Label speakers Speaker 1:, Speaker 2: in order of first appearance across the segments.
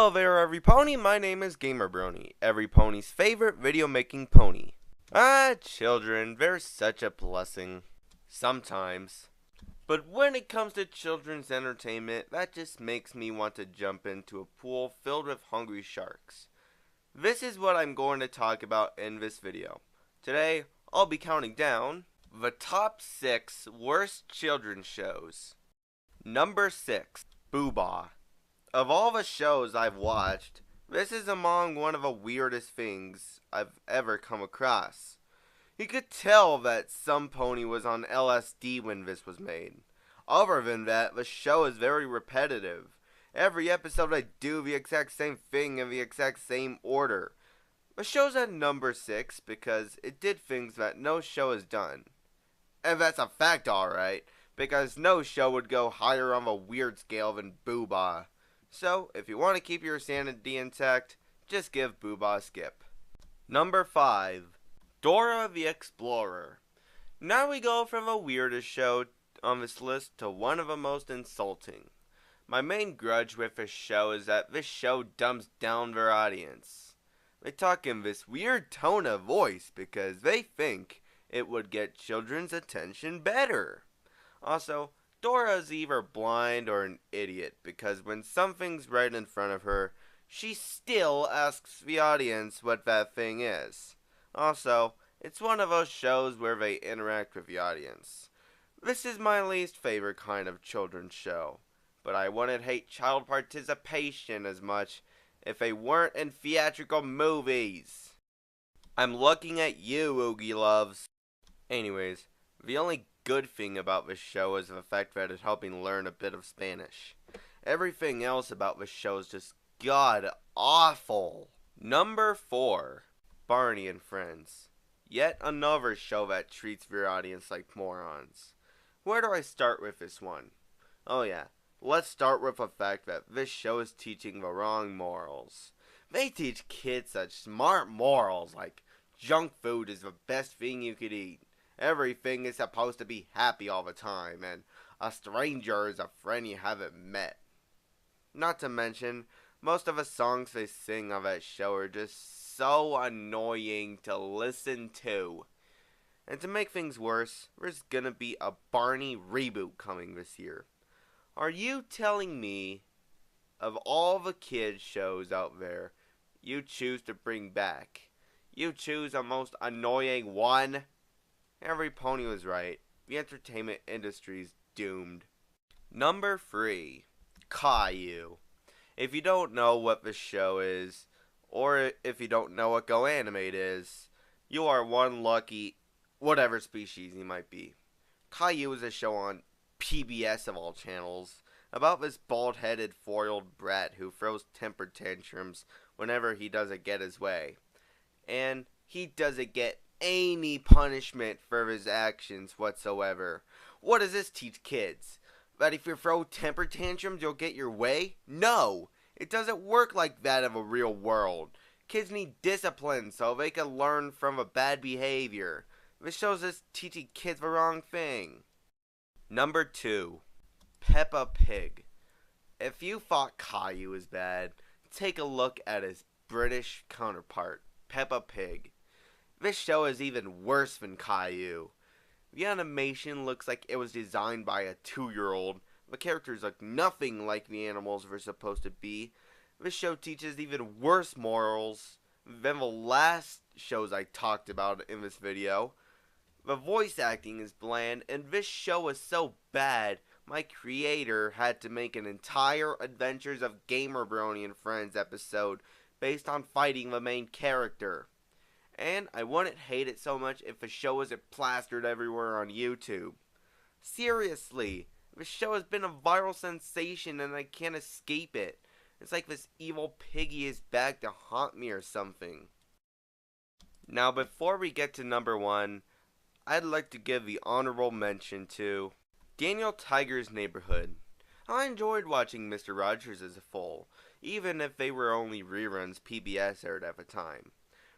Speaker 1: Hello there, every pony. My name is Gamerbrony, every pony's favorite video making pony. Children, they're such a blessing. Sometimes. But when it comes to children's entertainment, that just makes me want to jump into a pool filled with hungry sharks. This is what I'm going to talk about in this video. Today, I'll be counting down the top 6 worst children's shows. Number 6, Boo-Bah. Of all the shows I've watched, this is among one of the weirdest things I've ever come across. You could tell that some pony was on LSD when this was made. Other than that, the show is very repetitive. Every episode I do the exact same thing in the exact same order. The show's at number 6 because it did things that no show has done. And that's a fact, alright, because no show would go higher on the weird scale than Boo-Bah. So, if you want to keep your sanity intact, just give Boo-Bah a skip. Number 5, Dora the Explorer. Now we go from the weirdest show on this list to one of the most insulting. My main grudge with this show is that this show dumbs down their audience. They talk in this weird tone of voice because they think it would get children's attention better. Also, Dora is either blind or an idiot because when something's right in front of her, she still asks the audience what that thing is. Also, it's one of those shows where they interact with the audience. This is my least favorite kind of children's show, but I wouldn't hate child participation as much if they weren't in theatrical movies. I'm looking at you, Oogie Loves. Anyways, the only good thing about this show is the fact that it's helping learn a bit of Spanish. Everything else about this show is just god awful. Number 4, Barney and Friends. Yet another show that treats their audience like morons. Where do I start with this one? Oh yeah, let's start with the fact that this show is teaching the wrong morals. They teach kids such smart morals like junk food is the best thing you could eat. Everything is supposed to be happy all the time, and a stranger is a friend you haven't met. Not to mention, most of the songs they sing on that show are just so annoying to listen to. And to make things worse, there's gonna be a Barney reboot coming this year. Are you telling me, of all the kids shows out there, you choose to bring back, you choose the most annoying one? Every pony was right. The entertainment industry's doomed. Number 3, Caillou. If you don't know what this show is, or if you don't know what Go Animate is, you are one lucky whatever species you might be. Caillou is a show on PBS of all channels about this bald-headed 4-year-old brat who throws temper tantrums whenever he doesn't get his way. And he doesn't get any punishment for his actions whatsoever. What does this teach kids? That if you throw temper tantrums, you'll get your way? No! It doesn't work like that in the real world. Kids need discipline so they can learn from a bad behavior. This shows us teaching kids the wrong thing. Number 2, Peppa Pig. If you thought Caillou was bad, take a look at his British counterpart, Peppa Pig. This show is even worse than Caillou. The animation looks like it was designed by a 2-year-old. The characters look nothing like the animals they're supposed to be. This show teaches even worse morals than the last shows I talked about in this video. The voice acting is bland, and this show is so bad, my creator had to make an entire Adventures of Gamerbrony and Friends episode based on fighting the main character. And I wouldn't hate it so much if the show wasn't plastered everywhere on YouTube. Seriously, this show has been a viral sensation and I can't escape it. It's like this evil piggy is back to haunt me or something. Now before we get to number 1, I'd like to give the honorable mention to Daniel Tiger's Neighborhood. I enjoyed watching Mr. Rogers as a full, even if they were only reruns PBS aired at the time.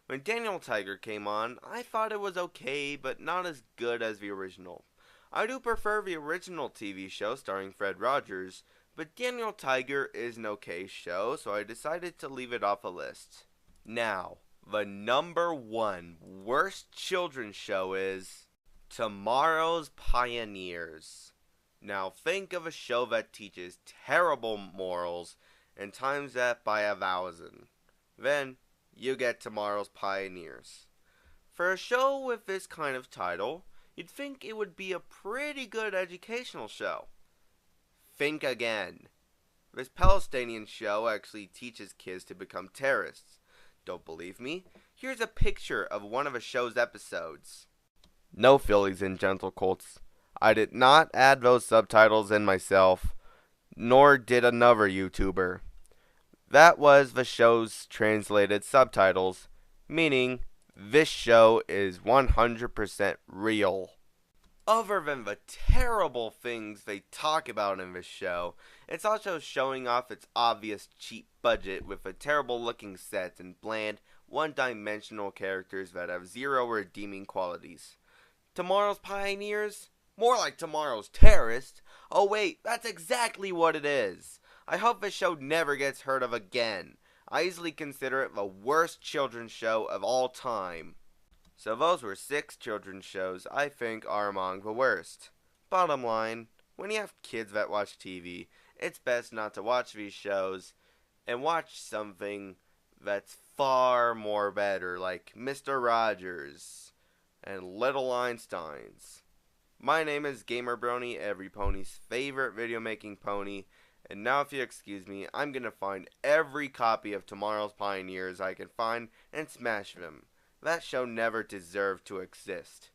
Speaker 1: When Daniel Tiger came on, I thought it was okay, but not as good as the original. I do prefer the original TV show starring Fred Rogers, but Daniel Tiger is an okay show, so I decided to leave it off a list. Now, the number one worst children's show is Tomorrow's Pioneers. Now think of a show that teaches terrible morals and times that by 1,000. Then you get Tomorrow's Pioneers. For a show with this kind of title, you'd think it would be a pretty good educational show. Think again. This Palestinian show actually teaches kids to become terrorists. Don't believe me? Here's a picture of one of the show's episodes. No, fillies and gentle colts. I did not add those subtitles in myself, nor did another YouTuber. That was the show's translated subtitles, meaning this show is 100% real. Other than the terrible things they talk about in this show, it's also showing off its obvious cheap budget with the terrible looking sets and bland, one-dimensional characters that have zero redeeming qualities. Tomorrow's Pioneers? More like Tomorrow's Terrorist. Oh wait, that's exactly what it is. I hope this show never gets heard of again. I easily consider it the worst children's show of all time. So those were 6 children's shows I think are among the worst. Bottom line, when you have kids that watch TV, it's best not to watch these shows and watch something that's far more better, like Mr. Rogers and Little Einsteins. My name is Gamerbrony, every pony's favorite video making pony, and now if you excuse me, I'm gonna find every copy of Tomorrow's Pioneers I can find and smash them. That show never deserved to exist.